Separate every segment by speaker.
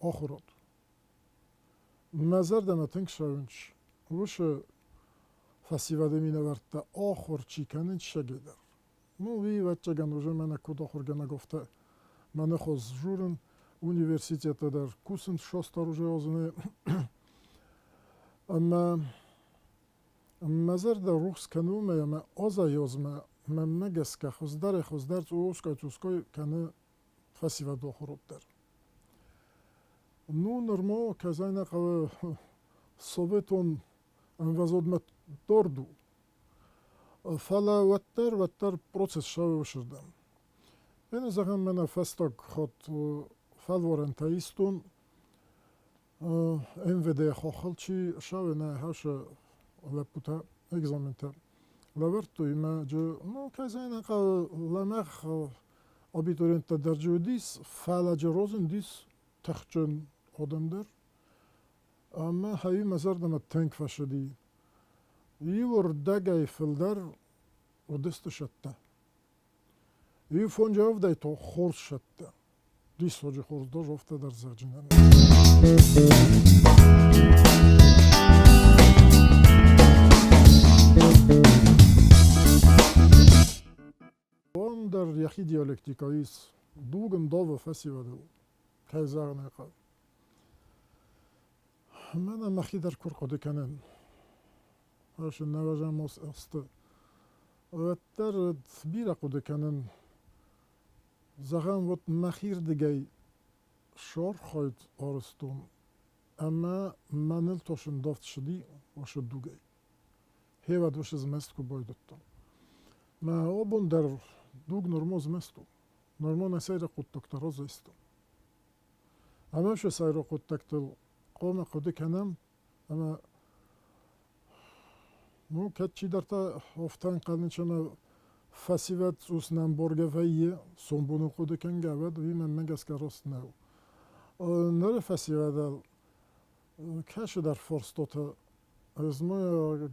Speaker 1: آخرد مزر دمتنگ شونچ وش فسیواده می نورد آخر چی کنن شگیدر مو وی وچه گنروژه من کد آخر گنه گفته من خوز جورن üniversitet der kusen şostarıcı özüne ama mezar da ruhs kanume ama oza yozma memmegeska xuzdar tsuskoy kanı fasiva doxurubder. Nu normo kazayna qav Soveton envazodmet dordu. Fala vetter proces şavi vşirden. Beni zagen mena festak xot falvorentaistun MVD xoxalçi şavene haşa leputa egzamenta lavertu ima jo no kazayna qav lamach abituriyenta dercudis fala rozen dis taxçın odamdır. Ama hayi mezardama tank faşedi. Yivur dagay filder o destu şatta. Yiv foncav day to xors şatta. Dis hoca xors da jofta der zercinan. On der yahi diyalektikayis dugum dova fasivadı. Kayzarına qav. Mana maxi der kur qodi kanen. Haş navajan mos astı. Vetter bira qodi kanen. Zagan vot maxir digay şor khoyt orstun. Ama manil toşun doft şidi oşu dugay. Hevad voş zmest ku boyduttum. Ma obun der dug normo zmestu. Normo nasayra quttukta rozistu. Ama şu sayra quttaktil قوم قد کنم اما مو کچی در تا افتان قلن چنا فسیوت اوسنم برگه ویه سنبونو قد کن گود وی من مگس که راست نو نره فسیوت کش در فرستوت از ما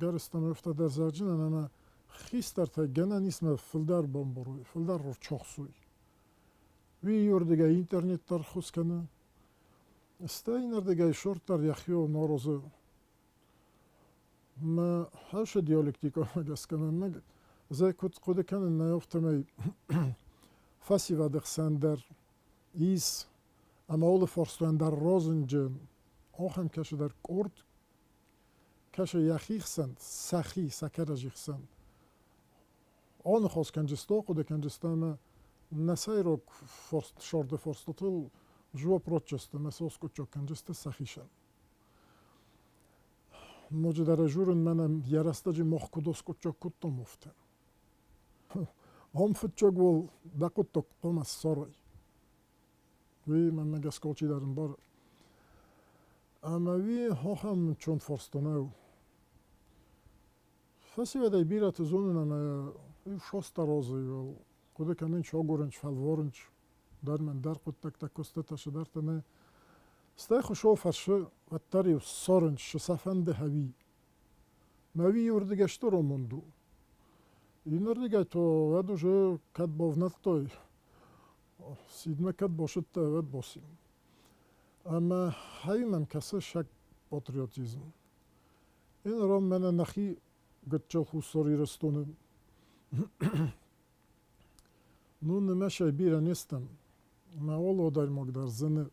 Speaker 1: گرستم افتا در زرجینن اما خیست در تا گنه نیسم فلدر بامبروی فلدر رو چخصوی وی یوردگه اینترنت در خوز کنه Steinerdege shortar yaxyo narozu. Ma haşa diyalektika magaskamen meg zaykut qodekanen nayoftamay fasivadig sender is ama ole forstender rozenjen ochem kashe der kort kashe yachichsend sachi sakarajichsend on khos kanjisto qodekanjistana nasayrok forst shorde forstotul Жо прочесте, месоско чоканджесте сахишен. Може да режурен мене ярастаджи мохкудоско чокутто муфте. Омфут чогвол дакутто комас сорой. Ви мен мега скочи дарен бар. Ама ви хохам чон форстонау. Фасива да бирате зонен ама шоста розы. Куде канен чогоренч фалворенч. در من در قد تک تک کسته تشدار تنه سته خوشو فرشه و تری سرنج شسافند هوی موی وردگشت رو مندو این وردگه تو ودو جو کد باونت توی سیدمه کد باشد تا ود باسیم اما هایمم کسه شک پاتریوتیزم این رام من نخی گتچل خوصاری رستونم نون نمشه بیره نیستم ما اولو در مقدار زنه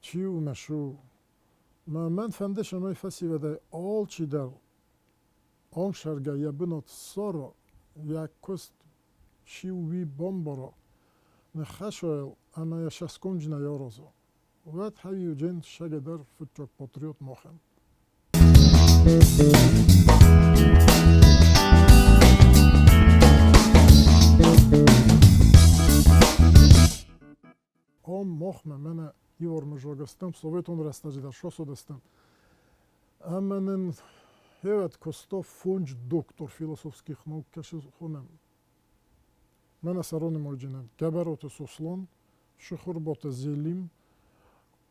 Speaker 1: چیو مشو ما من فهمده شمای فسی وده آل چی در آن شرگه یا بنات سارا یا کست چیو وی بامبارا نخشایل اما یا شسکنج نیارازو وقت هایو جن شگه در فتچاک پاتریوت ماخن Om mochme mene ivor mžogastem Soveton rastađi da šosodestem. Amenen hevet kosto funč doktor filosofskih nauk kaši hunem. Mene saronim ođenem. Geberote soslon, šuhurbote zelim,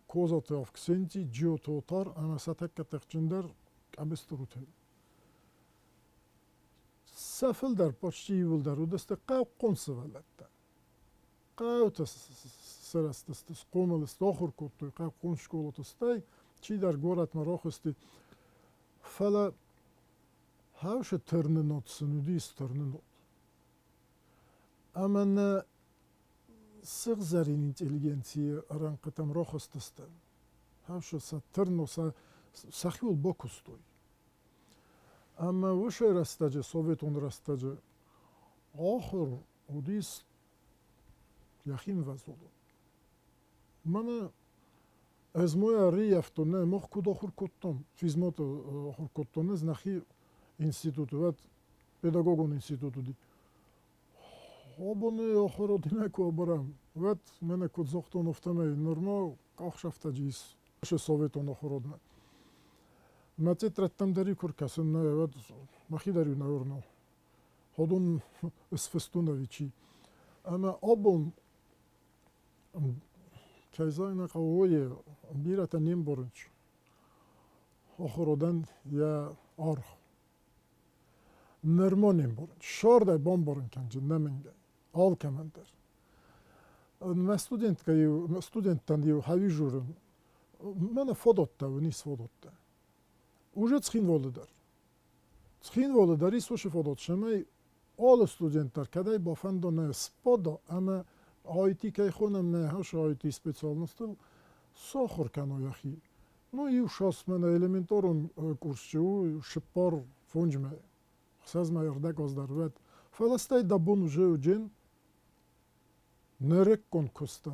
Speaker 1: kozate avksenti, džiote otar, ama satekka tekçinder abesturute. Sefil der, paççi yivil der, udeste qav qonsu velette. Qavte сырастыстыс, қомылысты охыр көтті, қап қонш колотыстай, чидар горат марохысты. Фала хавшы түрні нотсын, үдейс түрні нот. Амана сық зарин интеллигенция аранқытам рохыстысты. Хавшы са түрні са сахил бокустой. Ама выше растаджы, совет он растаджы, охыр үдейс яхин вазолу. Мана از موی ریافتونه مخ کود آخر کتم فیزمات آخر کتونه از نخی انستیتوت و پداگوگون انستیتوت دی آبونه آخر دیمه که برم و من کد زختون افتمه نرما کاخ شفته جیس ش سویتون آخر دنه متی ترتم داری کر کسن نه و مخی داری نورنو خودون اسفستونه ویچی اما آبون Kayzayna qavoye birata nim borunç. Oxorodan ya arx. Nermonim borunç. Şorda bom borun kanci nemenge. Al kemender. Studenttan diyor havi jurun. Mene fodotta ve nis fodotta. Уже цхин володар. Цхин володар и слушай фодот. Шемей all studentlar kadar bafandone spodo ama آیتی که خونم نه هاش آیتی специальності سخر کنه یخی. Ну і шас мене елементарон курсчу шипар фонжме. Хсаз майорда газдарвет. Фаластай дабун уже уджен нерек кон коста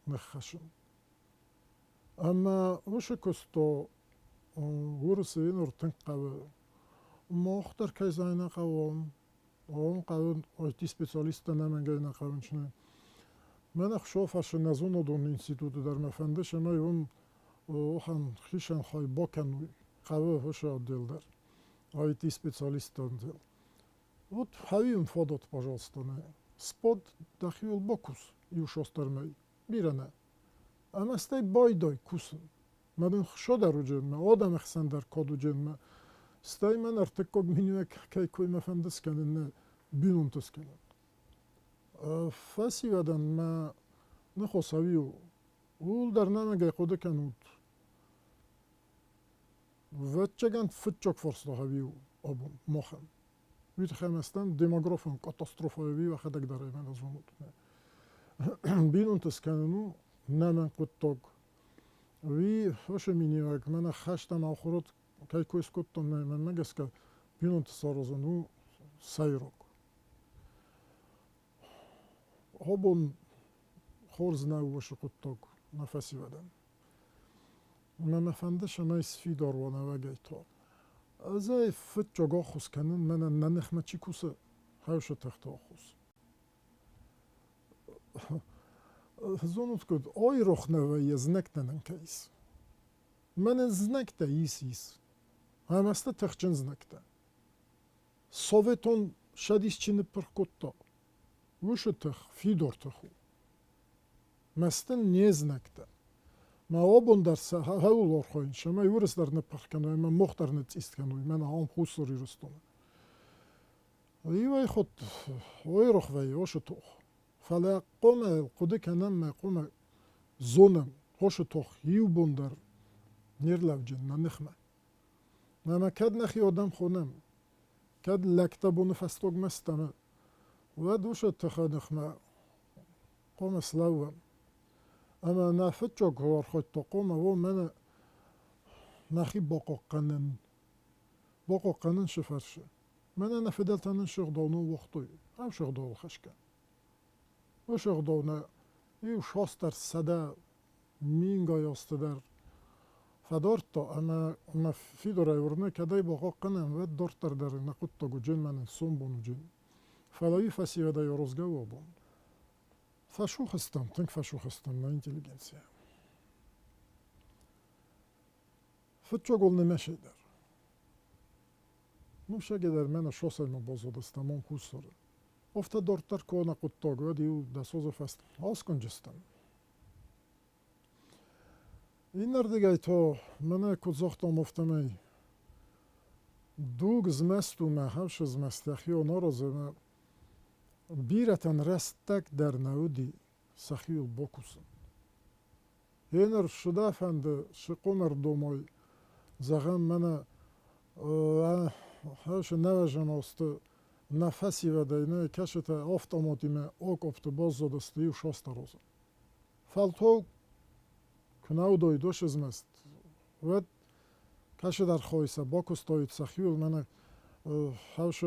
Speaker 1: нехашим. Ама ваше косто урсы нуртен кавы. Мохтар кайзайна кавам. Он кавын آیتی специалист نمن گینا کавынчне. من خشوفش نزون دون انستیتوت در مفنده شما اون هم خیشن خواهی باکن قوه هوش دل در آیتی специалист دل вот хавим фодот пожалуйста не спод дахил бокус и шостармей биране ама стай байдой кусн мадын шо дар уджен адам хсан дар код уджен стай мен артык ког минуе кай кой мефендес кенен бинунтус кенен فاسیادن ما نخواسیو اول در نمیگه خود کنود و چگان فتچک فرست هاویو آبون مخم ویت خمستان دموگرافون کاتاستروفایی و خدک داره من از اون بینون تسکننو نمن قطعک وی هوش مینیوک من خشتم آخرت که کویس کتم من مگس که بینون تسارزنو سایرک Hobon خورزنا وش قطعك نفسي بدن. ما مفندش ما يسفي دار وانا وجيتها. زي فتش جاخوس كنن من ننخ ما تشيكوسه هاوش تخت آخوس. زونت كود آی رخ نوی زنکتنن کیس. من زنکته ایس. هم است تخچن زنکته. سویتون شدیس چینی پر کتا. وش تخ فیدور تخو. مستن نیز نکته. ما آبون در سه هول آرخوین شما یورس در نپخ کنوی من مختار نت است کنوی من هم خوصوری رستم. ایوای خود وی رخ وی وش تخ. فلا قوم قد کنم ما قوم زونم وش تخ یو بندر نیرلو جن نخمه. ما کد نخی آدم خونم. کد لکته بونه فستوگ مستمه. و دوش تخنخمه قوم سلوم. اما نفتش کار خود تقوم و من نخی باقو قنن شفرشه. من نفدلتن شغدانو وقتی. هم شغدان خشکن. و شغدانه یو شاستر صدا مینگای است در فدارتا اما فیدرای ورنه کدای باقو قنن و دارتر در نقد تاگو جن من سوم بونو جن. فلاوی فسیه دا یارزگاه و بون. فشو خستم، تنگ فشو خستم نه اینتلیگنسیه. فتچو گل نمیشه در. نوشه گدر من شاسل مبازد استم هم خوش سره. افتا دارتر که نقد تاگ و دیو دستوز فست. آس کن جستم. این نردگای تا منه کد زختم افتمه دوگ زمستو ما هوش زمستخی و نارزه بیرتن رستک در نودی سخیل بکوسن. Енер шуда фенде шиконер домой زغم من هاش نوجم است نفسی و دینه کشت آفتاماتیمه آک افت باز زدستی و شاست روز فالتو کناو دویدوش ازمست و کش در خواهیسه باکستوید سخیول من هاش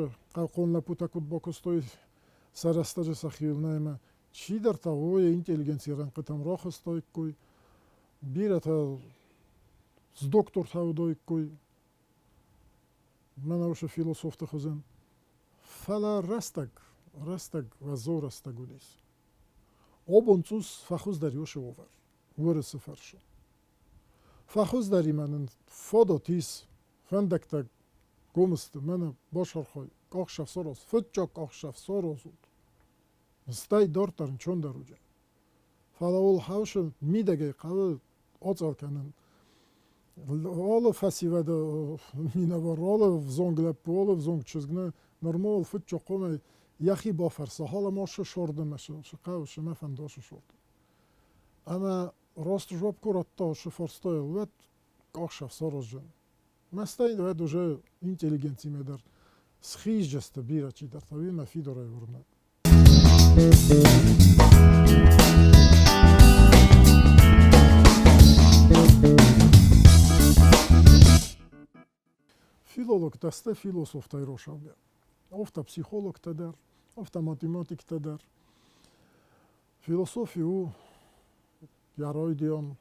Speaker 1: قون لپوتا کود باکستوید سرستج سخیول نیمه چی در تاوی اینتلیگنسی رنقتم را خستوید کوی بیرت з доктор тавдой кой мана уша философта хозен фала растак ва зор растак удис обонцус фахуз дари уша овар вырысы фарша фахуз дари манын фодо тис фендактак гомысты мана бошар хой кахшав сорос фытчок кахшав соросуд стай дортарын чон даруджа фала ол хауша мидагай қавы оцал канын Alle festivalde mina var alle zonglep alle zong çizgine normal fıt çok kome yahi bafarsa hala maşı şordu mesela şu kavuşu mefen doşu şordu ama rost job kuratta şu forstoyl ve kakşaf sorojun mestay ve doje inteligenci meder schijeste bira çi der tabii me fidore vurma Filolog deste filosof da roşavle. Ofta psikolog da der, ofta matematik da der. Filosofi u yaroy diyon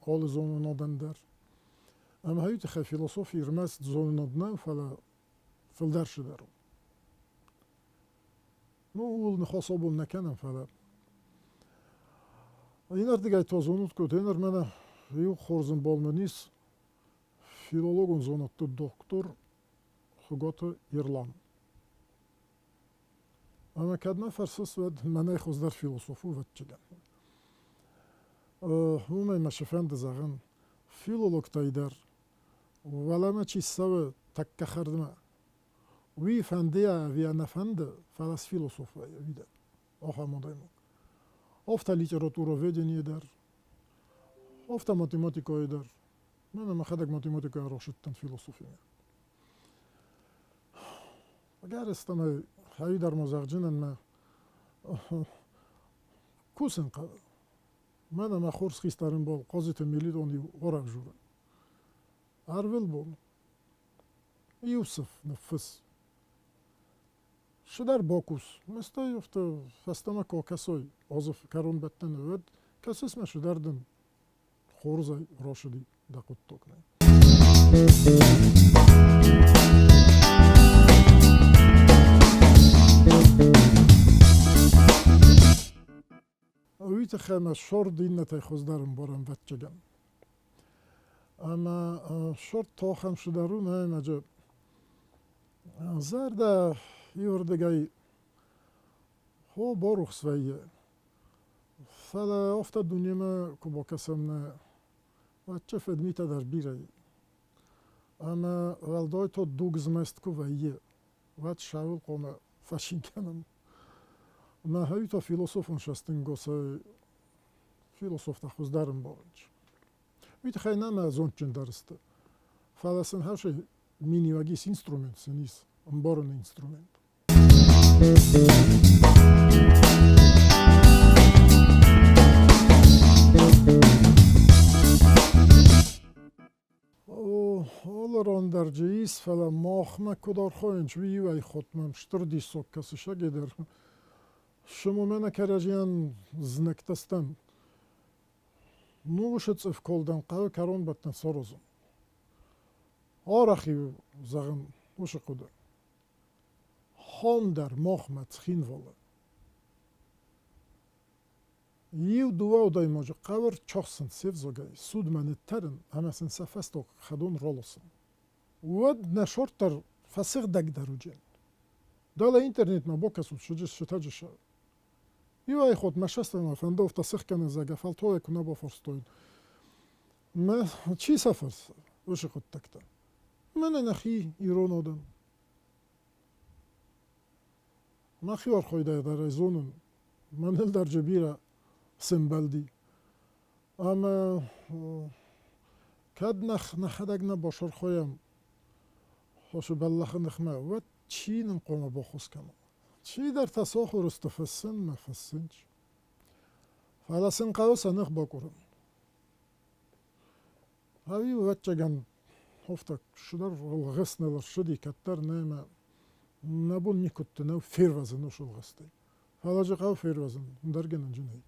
Speaker 1: kol zonuna der. Ama hayt kha filosofi irmas zonuna dna fala fil dersh der. No ul nkhasabul nakanan fala. Aynar digay tozunut kotener mana yu khorzun bolmanis filologun zonatlı doktor Hugoto İrlan. Ama kadına farsız ve mene xuzlar filosofu ve çigen. Hume meşefend zağın filolog tayder. Velama çi sav takka xardma. Vi fendiya vi anafend falas filosof ve vide. Oha modaymo. Ofta literaturo vedeni der. Ofta matematiko eder. من ما خدك ماتيماتيكا روشتن فيلسوفيا اگر استم هاي در مزاجن ما كوسن قا من ما خورس خيستارن بول قازت ميلي دوني ورا جورا ارول بول يوسف نفس شدر باكوس مستا يفت فاستما كوكاسوي ازف كارون بتن ود كاسس ما شدردن خورزاي راشدي da kuttuk ne. Uyte khama shor dinnet khuzdarım boran vatchagan. Ama shor toxam shudarun maja zarda yurdagay ho boruх свое. Fala ofta dunyama kubokasamna چه فدمیت در بیرایی اما ولدای تو دوگزمست کو ویه وات شاول قوم فاشین کنم ما هایی تا فیلسوفون شستن گوسه فیلسوف تا خوز دارم بارنج ویت خیلی نمه زونچن درسته فلسن هرش مینی وگیس اینسترومنت سنیس بارن اینسترومنت Оларон در جیس فلا ماخمه کدار خوینچ وی خودمم شتر دی سوکسی شگیدر شما منه کرجیان زنکتستن نوشت اف کلدن قوی کرون بطن سروزم آرخی زغن وش قده خام در ماخمه تخین واله Yiv duva oday moja qavr çoxsın sev zogay sud mani tarın hamasin safastok khadun rolosın. Wad nashortar fasig dag darujen. Dala internet ma bokasu shujis shtajisha. Yiv ay khod mashastan fandov tasig kana zaga falto ekuna ba forstoyn. Ma chi safars وش khod takta. Mana nakhi iron odan. Nakhi var khoyda dar zonun. Manel dar jabira سنبلدی اما کد نخدگ نباشر خویم خوش بلخ نخمه و چی نقوم بخوز کنم چی در تساخر استفسن مفسنج فلسن قوس نخ بکرم هاوی وچگن هفتك شدر الغسن الرشدي كتر نايمة نبون نيكوت نو فير وزن وش الغستي هذا جاقاو فير وزن درجن جنهي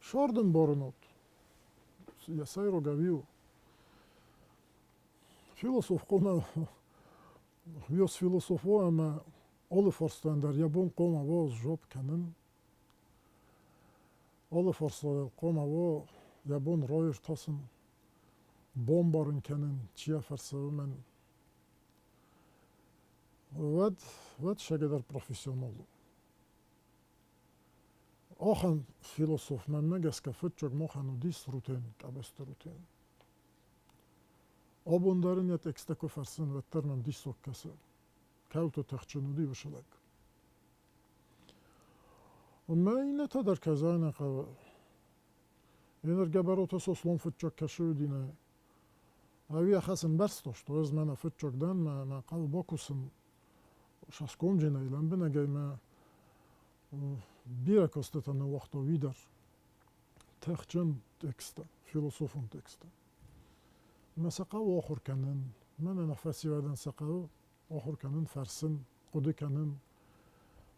Speaker 1: شاردن بارنوت يسايرو جابيو فيلسوف قونا ويوس فيلسوفو اما alle forstander Japon koma var jobb kennen. Alle forstander koma var Japon röjer tassen. Bombaren kennen chia men vad şegeder professional. Achen filosof men megeska futjog mochen och dis rutin kabest rutin. Abondarin yet eksteko fersen vetternan dis sokkase. Kauto تخچنودی بشلک. و ما اینه تا در کزاین قوه. اینر گبروت سوسلون فتچک کشودینه. اوی خسن برس داشت. و از من فتچک دن ما قوه باکوسن شاسکوم جنه ایلن بنگه ما بیره کستتا نه وقتا ویدر تخچن تکسته. فیلسوفون تکسته. ما سقاو آخر کنن. من نفسی ودن سقاو آخر کنن فرسن قده کنن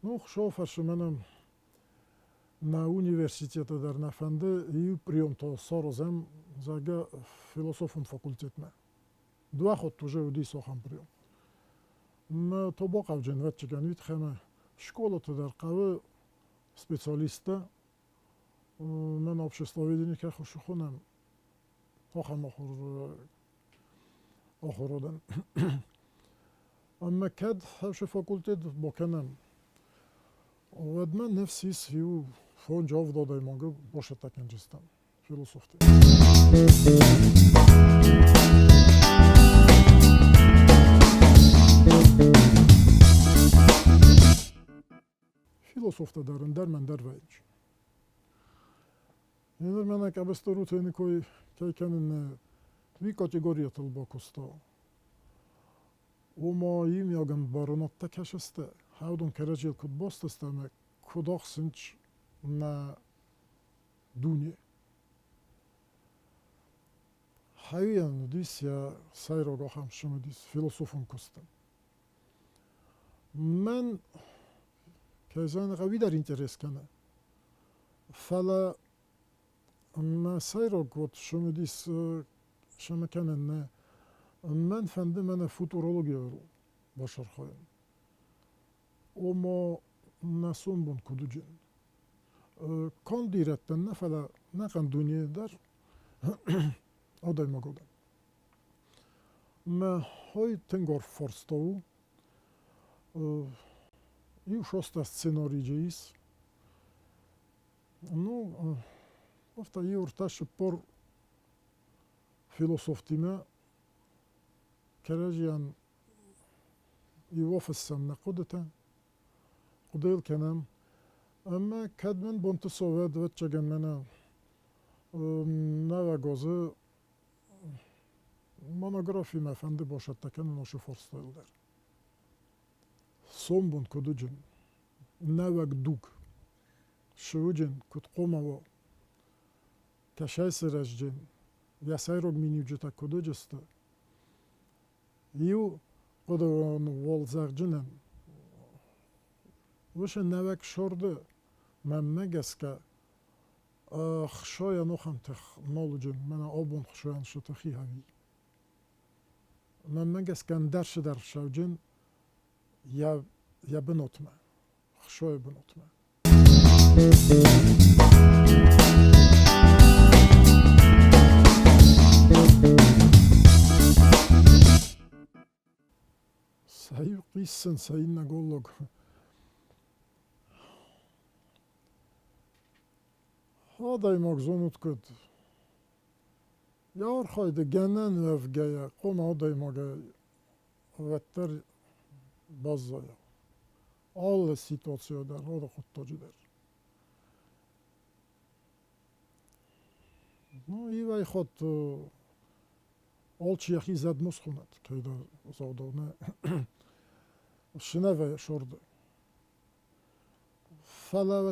Speaker 1: نوخ شو فرشمنم na univerzitete در نفنده ایو پریوم تا سارزم زاگه فیلسوفون فاکولتیتنه دو خود توجه و دی ساخم پریوم ما تو با قو جنوت چگنویت خیمه شکولا تو در قوه سپیسالیسته من آبشستاوی دینی که خوش خونم آخم آخر دن اما كاد هاوش فاكولتيت بوكنم ودمن نفسي سيو فون جوف دادا يمانجو باشا تاكنجستان فيلسوفتي فيلسوفتا دارن درمن در ويج ينر منك ابسترو تينيكوي كي كانن وي كاتيجوريا تلباكوستا وما يمياغن بارونات تكشسته هاودون كراجيل كود باستستمه كوداخ سنچ نا دوني هاويان ديسيا سايروغا هم شما ديس فيلسوفون كستن من كيزان غوي در انترس كنه فلا ما سايروغ وات شما ديس شما كنن من فنده من فوتورولوژی رو باشر خواهم. اما نسون بون کدوچن. کان دیرتن نه فلا نه کان دنیا در آدای مگودن. ما های تنگار فرستاو. یو شست سناریجیس. نو افتا یه ارتش پر فیلسوفتیمه كراجيان يوفسن نقودتا قديل كنام اما كدمن بونت سوفيد وچگن منا نوا غوزه مونوغرافي مفند باشد تكن نوشو فرستايل در سوم بون كدوجن نوا دوك شوجن كد قوموا كشايس رجن يسايروغ مينيوجتا كدوجستا يو قدوان والزغجنن وش نوك شورده من مگسكا خشايا نوخم تخ نولجن من آبون خشايا شتخي هاوي من مگسكا درش در شوجن يا بنوتما خشايا بنوتما سعيو قيسن سعينا قولوك هذا يمغزونوت كد يار خايد جنن وفجايا قوم هذا يمغا vetter bazzaya. Alla situatsiya der, o da kuttacı der. Ну, и вай ход олчи яхи зад мусхунат, кайда завдавне шинаве шорды. Фала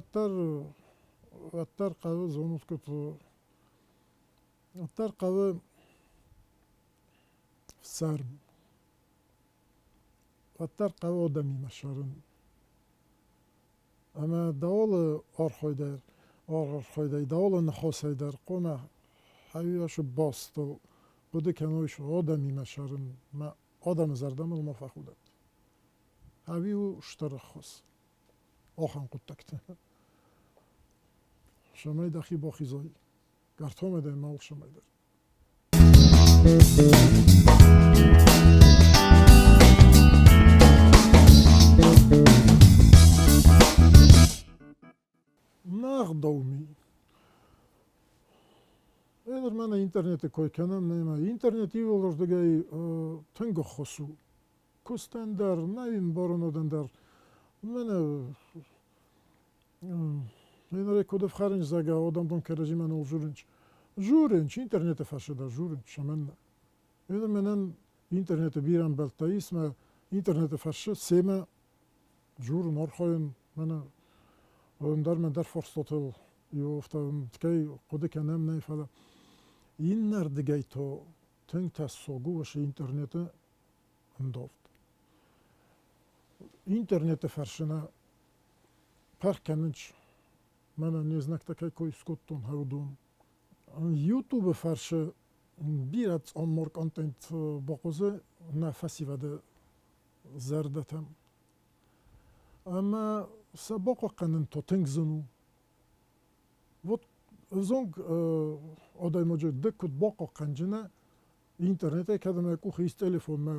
Speaker 1: vetter qavı zonut kutu vetter qavı sarm vetter qavı odami maşarın ama dağlı arxoyday dağlı nxosaydar qona haviya şu bastı budu kanoy şu odami maşarın ma adam zardam olma fahudat haviyu ştarxos oxan quttakte شمای دخی با خیزایی گرتام ده مال شمای در ناغ دومی ایدر من اینترنت کوی کنم نیمه اینترنتی ولر دیگه تنگ خصو کستن در نویم بارونادن در من Мене кодев харинч зага одамдон кережимен ол журинч. Журинч интернете фашыда журинч шаменна. Эде менен интернете бирен белтаисме интернете фашы семе журун орхойын мене önдар мен дар форстотел юфтам ткей коде кенем не фала. Иннер дигейто тенг согу ваше интернете ndovt. Интернете фашына паркенич من نیزنک تکی کوی سکوتون هودون یوتیوب فرش بیرد آمور کانتنت باقوزه نفسی وده زردتم اما سباق قنن تو تنگزنو وقت زنگ آدای موجود دکت باقا قنجنه اینترنت کدام یکو خیست تلفن ما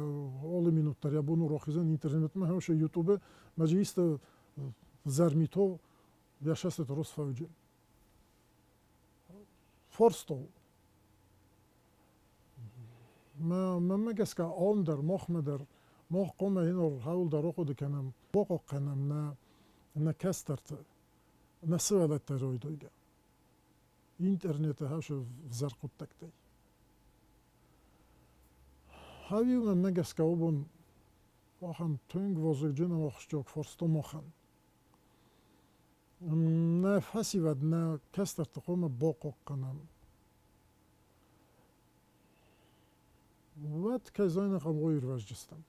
Speaker 1: آل مینوت تریا بونو راخیزن اینترنت ما همشه یوتیوب مجیست زرمیتو yaşasın Rus favcı. Forstol. ما گسکا آن در مخ مدر مخ قوم اینور حول در آخو دکنم باقو قنم نه کسترت نه سوالت روی دویگه اینترنت هاش زرقود تکتی هاویو من گسکا اوبون آخان تنگ وزرگ جنم آخشجاک فرستو مخن نه فسی ود نه کستر تقوم باقو قنم ود که زاین قم غیر وجستم